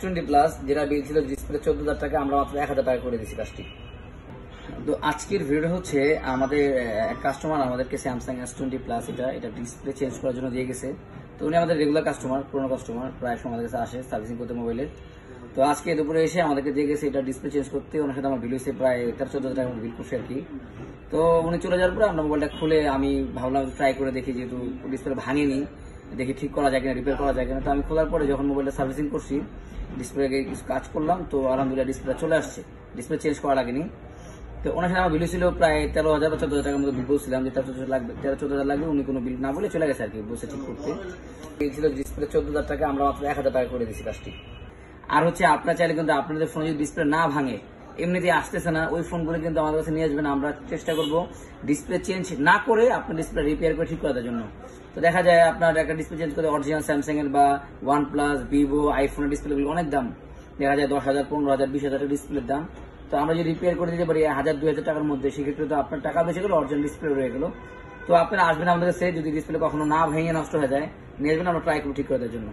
S20 plus যেটা বিল ছিল display 14,000 টাকা, আমরা মাত্র 1,000 টাকা করে দিয়েছি কাজটি। তো আজকের ভিডিওটা হচ্ছে আমাদের এক কাস্টমার আমাদেরকে স্যামসাং S20 প্লাস এটা ডিসপ্লে চেঞ্জ করার জন্য দিয়ে গেছে। তো উনি আমাদের রেগুলার কাস্টমার, পুরোনো কাস্টমার, প্রায় সময় আমাদের কাছে আসে সার্ভিসিং করতে মোবাইলের। তো আজকে দুপুরে এসে আমাদেরকে দিয়ে গেছে এটা ডিসপ্লে চেঞ্জ করতে। ওনার সাথে আমার বিল হয়েছে প্রায় 13-14,000 টাকা বিল করছে আর কি। তো উনি চলে যাওয়ার পরে আমরা মোবাইলটা খুলে আমি ভাবলাম ট্রাই করে দেখি, যেহেতু ডিসপ্লে ভাঙেনি, দেখি ঠিক করা যায় কিনা, রিপেয়ার করা যায় কিনা। তো আমি খোলার পরে যখন মোবাইলটা সার্ভিসিং করছি, ডিসপ্লে কিছু কাজ করলাম, তো আলহামদুলিল্লাহ ডিসপ্লে চলে আসছে, ডিসপ্লে চেঞ্জ করা লাগেনি। তো ওনার সাথে আমার বিল ছিল প্রায় 13,000 বা 14,000 টাকার মতো বিল বলছিলাম যে 13-14,000 লাগবে। উনি কোনো বিল না বলে চলে গেছে আর কি, বসে ঠিক করতে। বিল ছিল ডিসপ্লে 14,000 টাকা, আমরা মাত্র 1,000 টাকা করে দিয়েছি কাজটি। আর হচ্ছে আপনার চাইলে কিন্তু আপনাদের ফোনে যদি ডিসপ্লে না ভাঙে, এমনিতে আসতেছে না, ওই ফোনগুলো কিন্তু আমাদের কাছে নিয়ে আসবেন। আমরা চেষ্টা করবো ডিসপ্লে চেঞ্জ না করে আপনার ডিসপ্লে রিপেয়ার করে ঠিক করার জন্য। তো দেখা যায় আপনার একটা ডিসপ্লে চেঞ্জ করে অরিজিনাল স্যামসাং এর বা OnePlus, ভিভো, আইফোনের ডিসপ্লেগুলো অনেক দাম, দেখা যায় 10,000, 15,000, 20,000 ডিসপ্লের দাম। তো আমরা যদি রিপেয়ার করে দিতে পারি 1,000-2,000 টাকার মধ্যে, সেক্ষেত্রে তো আপনার টাকা বেঁচে গেল, অরিজিনাল ডিসপ্লে রয়ে গেল। তো আপনারা আসবেন আমাদের কাছে, যদি ডিসপ্লে কখনো না ভেঙে নষ্ট হয়ে যায় নিয়ে আসবেন, আমরা ট্রাই করবো ঠিক করার জন্য।